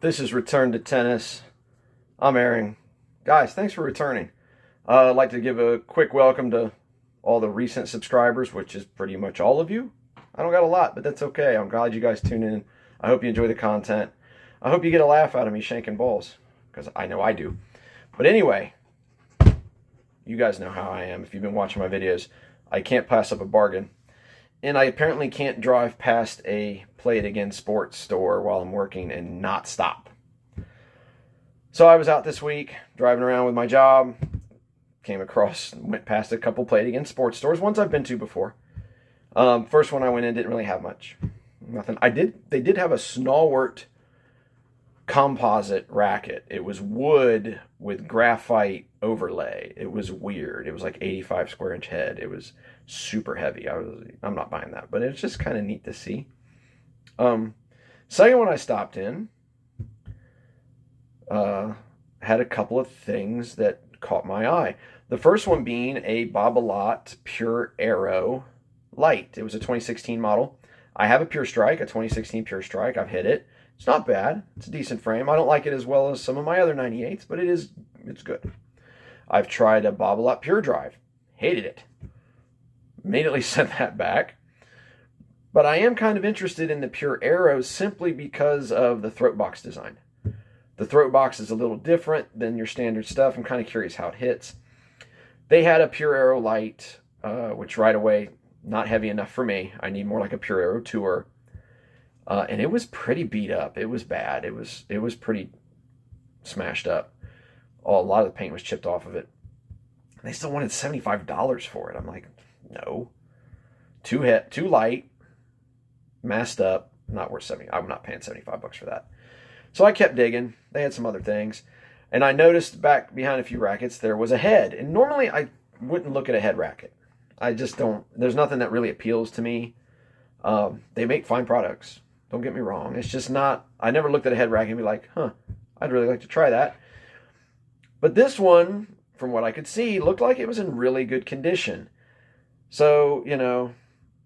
This is Return to Tennis. I'm Aaron. Guys, thanks for returning. I'd like to give a quick welcome to all the recent subscribers, which is pretty much all of you. I don't got a lot, but that's okay. I'm glad you guys tune in. I hope you enjoy the content. I hope you get a laugh out of me shanking balls, because I know I do. But anyway, you guys know how I am. If you've been watching my videos, I can't pass up a bargain. And I apparently can't drive past a Play It Again sports store while I'm working and not stop. So I was out this week, driving around with my job, came across, went past a couple Play It Again sports stores, ones I've been to before. First one I went in didn't really have much. Nothing. They did have a stalwart composite racket. It was wood with graphite overlay. It was weird. It was like 85 square inch head. It was super heavy. I'm not buying that, but it's just kind of neat to see. Second one I stopped in had a couple of things that caught my eye. The first one being a Babolat Pure Aero Light. It was a 2016 model. I have a Pure Strike, a 2016 Pure Strike. I've hit it. It's not bad. It's a decent frame. I don't like it as well as some of my other 98s, but it's good. I've tried a Babolat Pure Drive. Hated it. Immediately sent that back. But I am kind of interested in the Pure Aero simply because of the throat box design. The throat box is a little different than your standard stuff. I'm kind of curious how it hits. They had a Pure Aero Light, which right away, not heavy enough for me. I need more like a Pure Aero Tour. And it was pretty beat up. It was bad. It was pretty smashed up. A lot of the paint was chipped off of it. And they still wanted $75 for it. I'm like, no. Too light, masked up, not worth 70. I'm not paying $75 for that. So I kept digging. They had some other things. And I noticed back behind a few rackets there was a head. And normally I wouldn't look at a head racket. I just don't. There's nothing that really appeals to me. They make fine products. Don't get me wrong. It's just not. I never looked at a head racket and be like, I'd really like to try that. But this one, from what I could see, looked like it was in really good condition. So,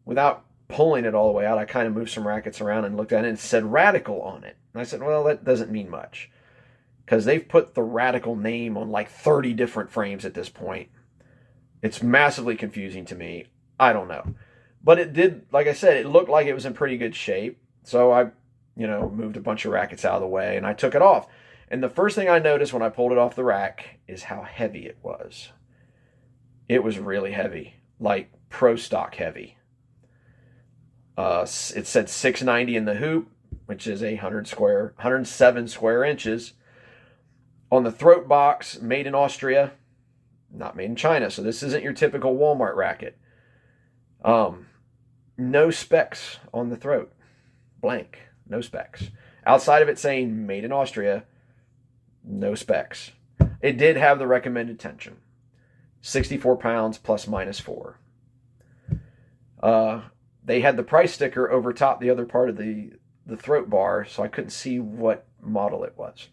without pulling it all the way out, I kind of moved some rackets around and looked at it and it said Radical on it. And I said, well, that doesn't mean much. Because they've put the Radical name on like 30 different frames at this point. It's massively confusing to me. I don't know. But it did, like I said, it looked like it was in pretty good shape. So I, moved a bunch of rackets out of the way and I took it off. And the first thing I noticed when I pulled it off the rack is how heavy it was. It was really heavy, like pro stock heavy. It said 690 in the hoop, which is 107 square inches. On the throat box, made in Austria, not made in China. So this isn't your typical Walmart racket. No specs on the throat. Blank. No specs. Outside of it saying made in Austria, no specs. It did have the recommended tension. 64 pounds plus minus 4. They had the price sticker over top the other part of the throat bar, so I couldn't see what model it was.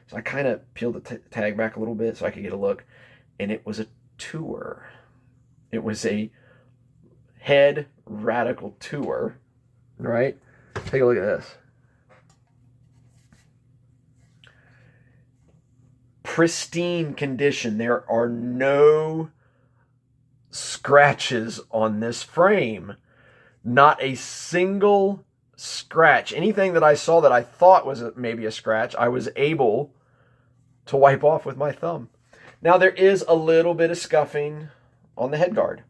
So I kind of peeled the tag back a little bit so I could get a look. And it was a Tour. It was a head Radical Tour. Right? Take a look at this. Pristine condition. There are no scratches on this frame. Not a single scratch. Anything that I saw that I thought was maybe a scratch, I was able to wipe off with my thumb. Now there is a little bit of scuffing on the head guard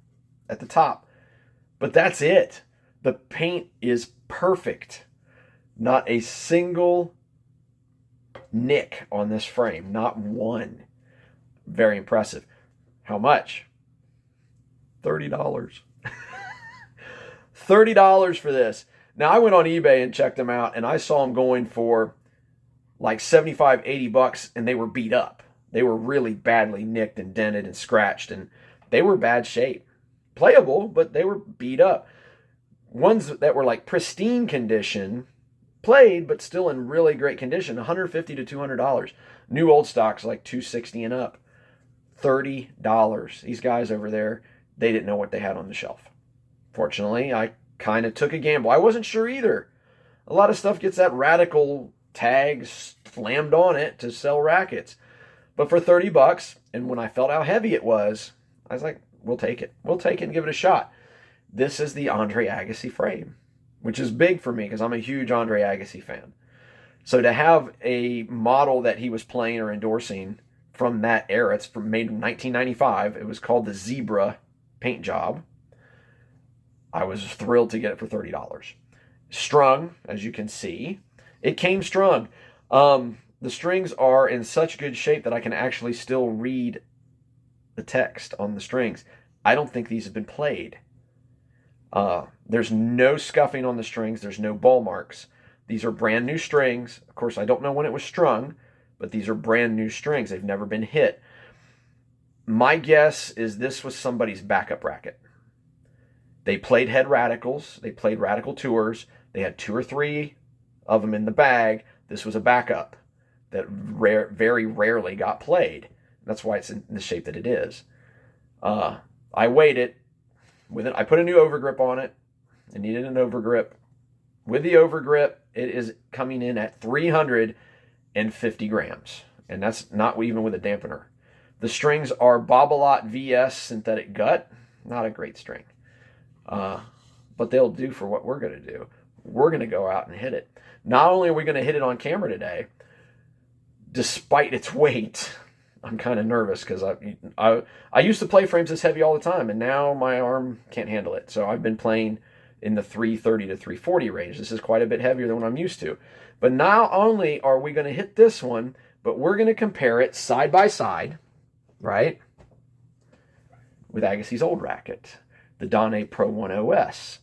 at the top, but that's it. The paint is perfect. Not a single nick on this frame. Not one. Very impressive. How much? $30. $30 for this. Now, I went on eBay and checked them out, and I saw them going for like $75, $80, and they were beat up. They were really badly nicked and dented and scratched, and they were bad shape. Playable, but they were beat up. Ones that were like pristine condition, played, but still in really great condition, $150 to $200. New old stocks like $260 and up. $30. These guys over there, they didn't know what they had on the shelf. Fortunately, I kind of took a gamble. I wasn't sure either. A lot of stuff gets that Radical tag slammed on it to sell rackets. But for 30 bucks, and when I felt how heavy it was, I was like, we'll take it. We'll take it and give it a shot. This is the Andre Agassi frame, which is big for me because I'm a huge Andre Agassi fan. So to have a model that he was playing or endorsing from that era, it's made in 1995. It was called the Zebra paint job. I was thrilled to get it for $30. Strung, as you can see. It came strung. The strings are in such good shape that I can actually still read the text on the strings. I don't think these have been played. There's no scuffing on the strings. There's no ball marks. These are brand new strings. Of course, I don't know when it was strung, but these are brand new strings. They've never been hit. My guess is this was somebody's backup racket. They played head radicals. They played radical tours. They had 2 or 3 of them in the bag. This was a backup that very rarely got played. That's why it's in the shape that it is. I weighed it. I put a new overgrip on it. It needed an overgrip. With the overgrip, it is coming in at 350 grams. And that's not even with a dampener. The strings are Babolat VS synthetic gut. Not a great string. But they'll do for what we're going to do. We're going to go out and hit it. Not only are we going to hit it on camera today, despite its weight, I'm kind of nervous because I used to play frames this heavy all the time, and now my arm can't handle it. So I've been playing in the 330 to 340 range. This is quite a bit heavier than what I'm used to. But not only are we going to hit this one, but we're going to compare it side by side, right, with Agassi's old racket, the Donnie Pro 1 OS.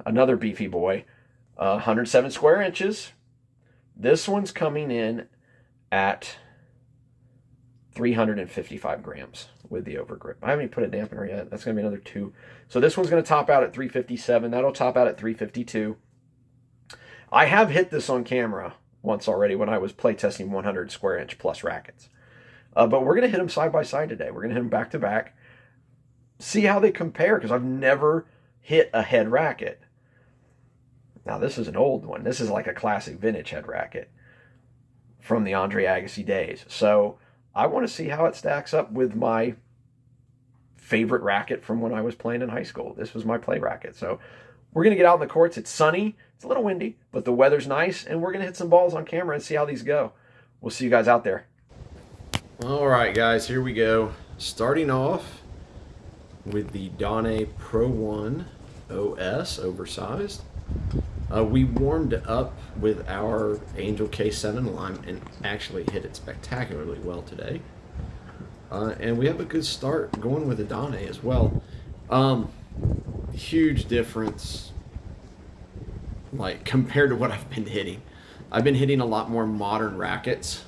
Another beefy boy, 107 square inches. This one's coming in at 355 grams with the overgrip. I haven't even put a dampener yet. That's going to be another 2. So this one's going to top out at 357. That'll top out at 352. I have hit this on camera once already when I was playtesting 100 square inch plus rackets. But we're going to hit them side by side today. We're going to hit them back to back. See how they compare, because I've never hit a head racket. Now this is an old one. This is like a classic vintage head racket from the Andre Agassi days. So I want to see how it stacks up with my favorite racket from when I was playing in high school. This was my play racket. So we're going to get out in the courts. It's sunny. It's a little windy, but the weather's nice, and we're going to hit some balls on camera and see how these go. We'll see you guys out there. All right, guys, here we go. Starting off with the Donnie Pro 1 OS, oversized. We warmed up with our Angel K7 line and actually hit it spectacularly well today. And we have a good start going with the Donnie as well. Huge difference, like, compared to what I've been hitting. I've been hitting a lot more modern rackets,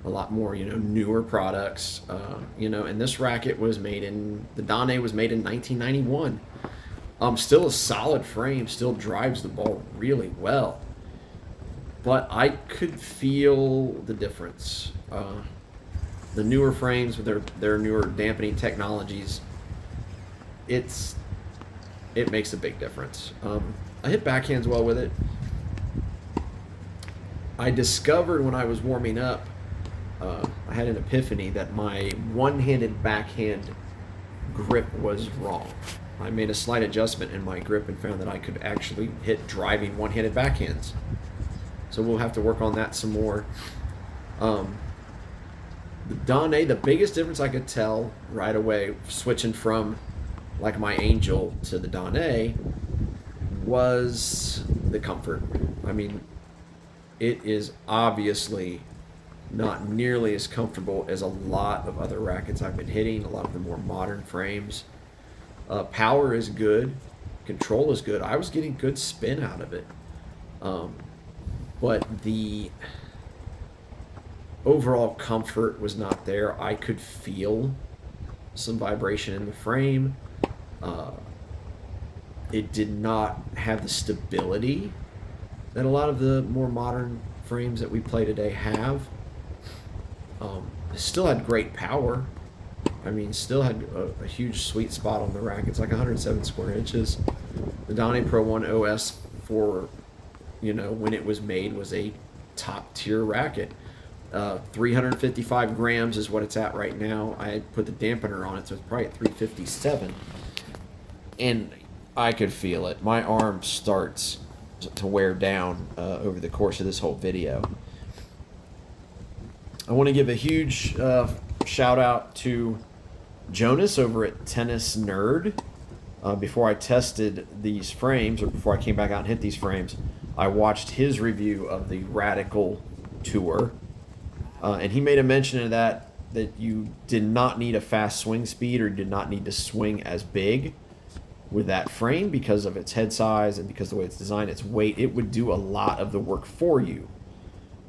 a lot more, newer products, and this racket was the Donnie was made in 1991. Still a solid frame, still drives the ball really well. But I could feel the difference. The newer frames with their newer dampening technologies, it makes a big difference. I hit backhands well with it. I discovered when I was warming up, I had an epiphany that my one-handed backhand grip was wrong. I made a slight adjustment in my grip and found that I could actually hit driving one-handed backhands. So we'll have to work on that some more. The Donnie, the biggest difference I could tell right away, switching from like my Angel to the Donnie, was the comfort. I mean, it is obviously not nearly as comfortable as a lot of other rackets I've been hitting, a lot of the more modern frames. Power is good, control is good. I was getting good spin out of it, but the overall comfort was not there. I could feel some vibration in the frame. It did not have the stability that a lot of the more modern frames that we play today have. It still had great power. I mean, still had a huge sweet spot on the rack. It's like 107 square inches. The Donnie Pro 1 OS, for when it was made, was a top tier racket. 355 grams is what it's at right now. I put the dampener on it, so it's probably at 357. And I could feel it. My arm starts to wear down over the course of this whole video. I want to give a huge shout out to Jonas over at Tennis Nerd. Before I tested these frames, or before I came back out and hit these frames, I watched his review of the Radical Tour. And he made a mention of that you did not need a fast swing speed or did not need to swing as big with that frame because of its head size and because of the way it's designed, its weight. It would do a lot of the work for you.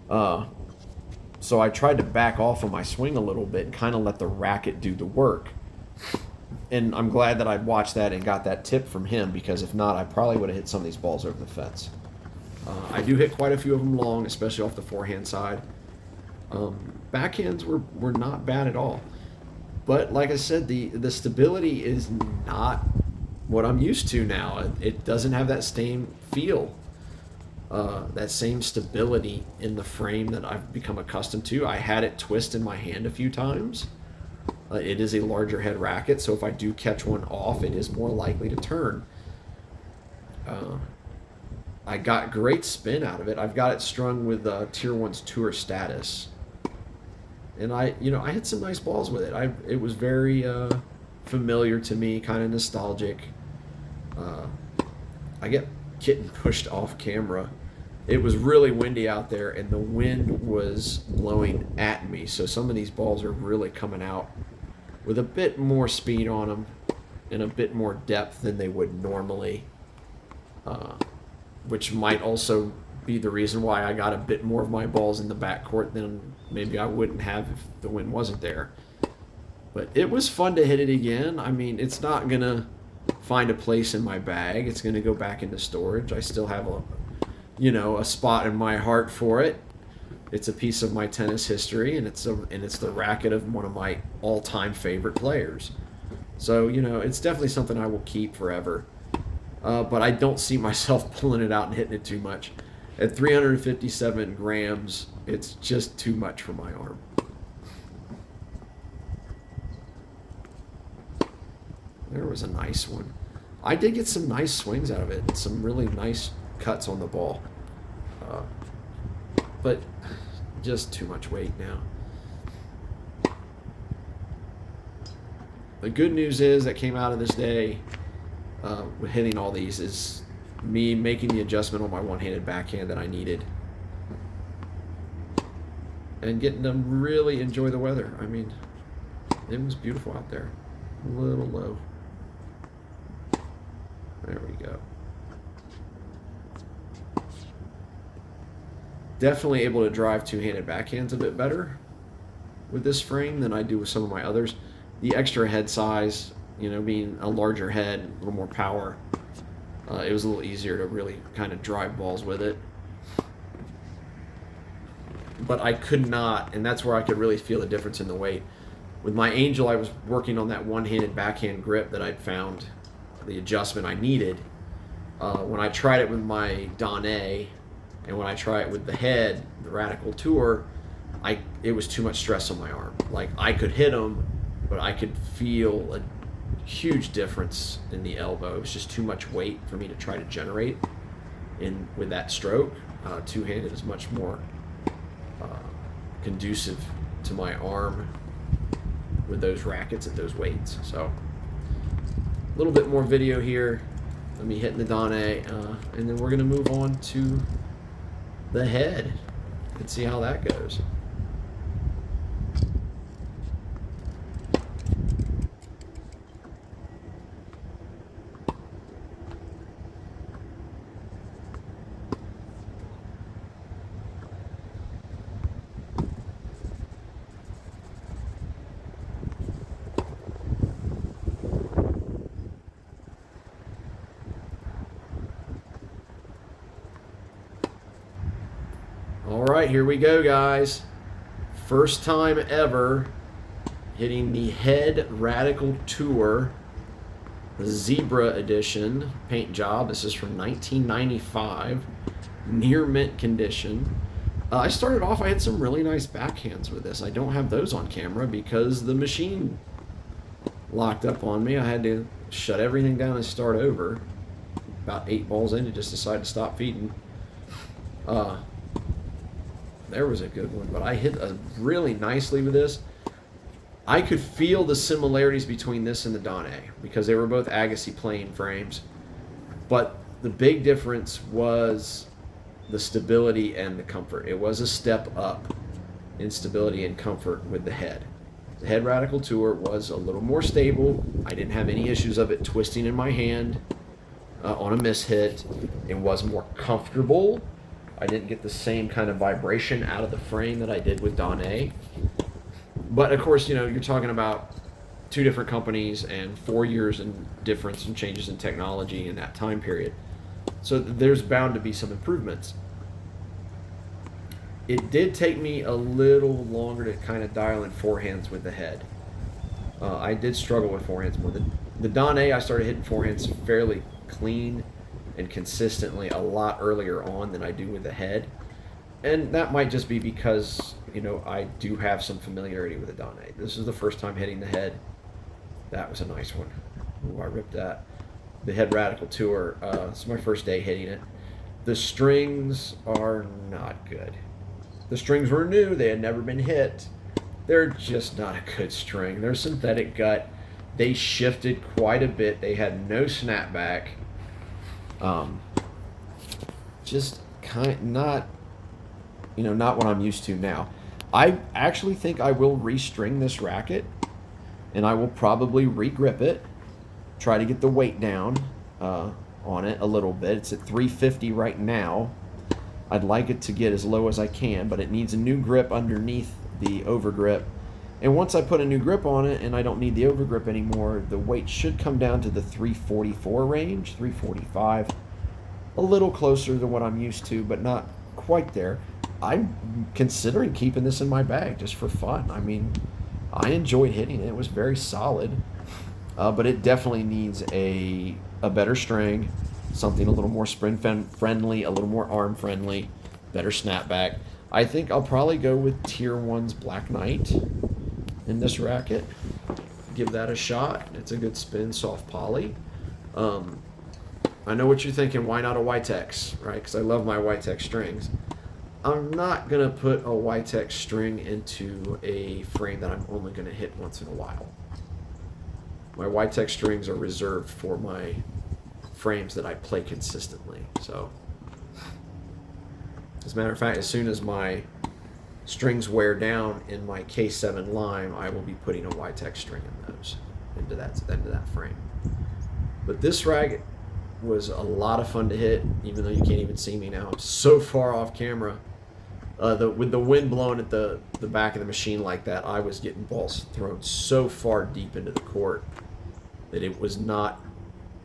So I tried to back off of my swing a little bit and kind of let the racket do the work. And I'm glad that I watched that and got that tip from him, because if not, I probably would have hit some of these balls over the fence. I do hit quite a few of them long, especially off the forehand side. Backhands were not bad at all. But like I said, the stability is not what I'm used to now. It doesn't have that same feel, that same stability in the frame that I've become accustomed to. I had it twist in my hand a few times. It is a larger head racket, so if I do catch one off, it is more likely to turn. I got great spin out of it. I've got it strung with Tier 1's Tour status. And I hit some nice balls with it. It was very familiar to me, kind of nostalgic. I get getting pushed off camera. It was really windy out there, and the wind was blowing at me. So some of these balls are really coming out with a bit more speed on them and a bit more depth than they would normally, which might also be the reason why I got a bit more of my balls in the backcourt than maybe I wouldn't have if the wind wasn't there. But it was fun to hit it again. I mean, it's not going to find a place in my bag. It's going to go back into storage. I still have a spot in my heart for it. It's a piece of my tennis history, and it's the racket of one of my all-time favorite players. So, it's definitely something I will keep forever. But I don't see myself pulling it out and hitting it too much. At 357 grams, it's just too much for my arm. There was a nice one. I did get some nice swings out of it, and some really nice cuts on the ball. But just too much weight now. The good news is that came out of this day with hitting all these is me making the adjustment on my one-handed backhand that I needed and getting them really enjoy the weather. I mean, it was beautiful out there. A little low. There we go. Definitely able to drive two-handed backhands a bit better with this frame than I do with some of my others. The extra head size, being a larger head, a little more power, it was a little easier to really kind of drive balls with it. But I could not, and that's where I could really feel the difference in the weight. With my Angel, I was working on that one-handed backhand grip that I'd found, the adjustment I needed. When I tried it with my Donnie, and when I try it with the head, the Radical Tour, it was too much stress on my arm. Like, I could hit them, but I could feel a huge difference in the elbow. It was just too much weight for me to try to generate with that stroke. Two-handed is much more conducive to my arm with those rackets at those weights. So a little bit more video here. Let me hit the Donnie, and then we're going to move on to the head and see how that goes. Alright, here we go, guys. First time ever hitting the Head Radical Tour Zebra Edition paint job. This is from 1995. Near mint condition. I started off, I had some really nice backhands with this. I don't have those on camera because the machine locked up on me. I had to shut everything down and start over. About 8 balls in, it just decided to stop feeding. There was a good one, but I hit really nicely with this. I could feel the similarities between this and the Donnie because they were both Agassi plane frames, but the big difference was the stability and the comfort. It was a step up in stability and comfort with the head. The head Radical Tour was a little more stable. I didn't have any issues of it twisting in my hand on a mishit. It was more comfortable. I didn't get the same kind of vibration out of the frame that I did with Donnie. But of course, you know, you're talking about 2 different companies and 4 years in difference and changes in technology in that time period. So there's bound to be some improvements. It did take me a little longer to kind of dial in forehands with the head. I did struggle with forehands more. The Donnie, I started hitting forehands fairly clean and consistently a lot earlier on than I do with the head. And that might just be because, you know, I do have some familiarity with the Donnie. This is the first time hitting the head. That was a nice one. Ooh, I ripped that. The head Radical Tour, it's my first day hitting it. The strings are not good. The strings were new, they had never been hit. They're just not a good string. They're synthetic gut. They shifted quite a bit. They had no snapback. Just not what I'm used to now. I actually think I will restring this racket, and I will probably regrip it, try to get the weight down on it a little bit. It's at 350 right now. I'd like it to get as low as I can, but it needs a new grip underneath the overgrip. And once I put a new grip on it and I don't need the overgrip anymore, the weight should come down to the 344 range, 345. A little closer to what I'm used to, but not quite there. I'm considering keeping this in my bag just for fun. I mean, I enjoyed hitting it. It was very solid, but it definitely needs a better string, something a little more spring friendly, a little more arm friendly, better snapback. I think I'll probably go with Tier 1's Black Knight in this racket. Give that a shot. It's a good spin, soft poly. I know what you're thinking. Why not a Witex, right? Because I love my Witex strings. I'm not going to put a Witex string into a frame that I'm only going to hit once in a while. My Witex strings are reserved for my frames that I play consistently. So, as a matter of fact, as soon as my strings wear down in my K7 Lime, I will be putting a Witex string in those into that frame. But this racket was a lot of fun to hit, even though you can't even see me now. I'm so far off camera. With the wind blowing at the back of the machine like that, I was getting balls thrown so far deep into the court that it was not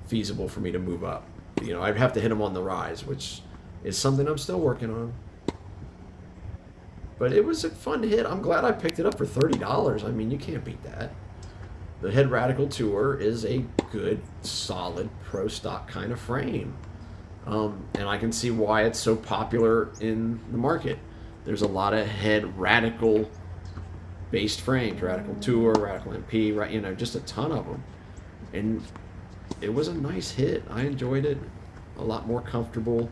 feasible for me to move up. You know, I'd have to hit them on the rise, which is something I'm still working on. But it was a fun hit. I'm glad I picked it up for $30. I mean, you can't beat that. The head Radical Tour is a good, solid, pro stock kind of frame. And I can see why it's so popular in the market. There's a lot of head Radical based frames, Radical Tour, Radical MP, right? You know, just a ton of them. And it was a nice hit. I enjoyed it. A lot more comfortable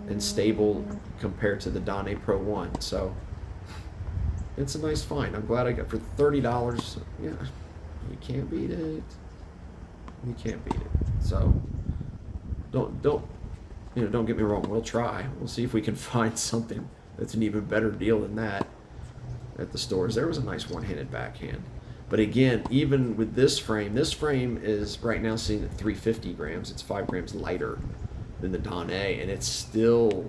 and stable compared to the Donnie Pro 1. So it's a nice find. I'm glad I got for $30. Yeah, you can't beat it. You can't beat it. So don't get me wrong. We'll try. We'll see if we can find something that's an even better deal than that at the stores. There was a nice one-handed backhand. But again, even with this frame is right now sitting at 350 grams. It's 5 grams lighter than the Donnie, and it's still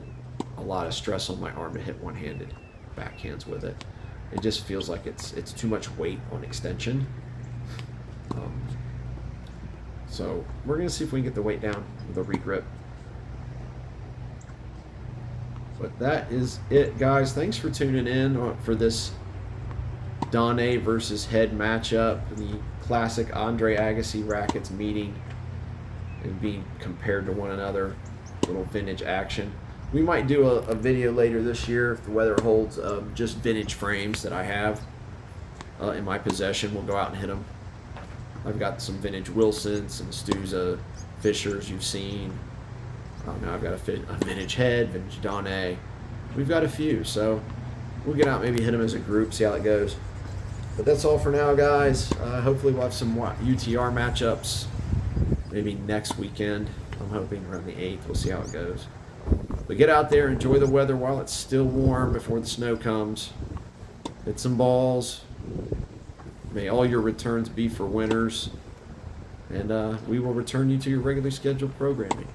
a lot of stress on my arm to hit one-handed backhands with it. It just feels like it's too much weight on extension. So we're gonna see if we can get the weight down with a regrip. But that is it, guys. Thanks for tuning in for this Donnie versus head matchup, the classic Andre Agassi rackets meeting and being compared to one another. Little vintage action. We might do a video later this year if the weather holds of just vintage frames that I have in my possession. We'll go out and hit them. I've got some vintage Wilsons, some Stuza Fishers you've seen. Now I've got a vintage head, vintage Donnie. We've got a few, so we'll get out, maybe hit them as a group, see how it goes. But that's all for now, guys. Hopefully we'll have some UTR matchups maybe next weekend. I'm hoping around the 8th. We'll see how it goes. But get out there, enjoy the weather while it's still warm before the snow comes. Hit some balls. May all your returns be for winners. And we will return you to your regularly scheduled programming.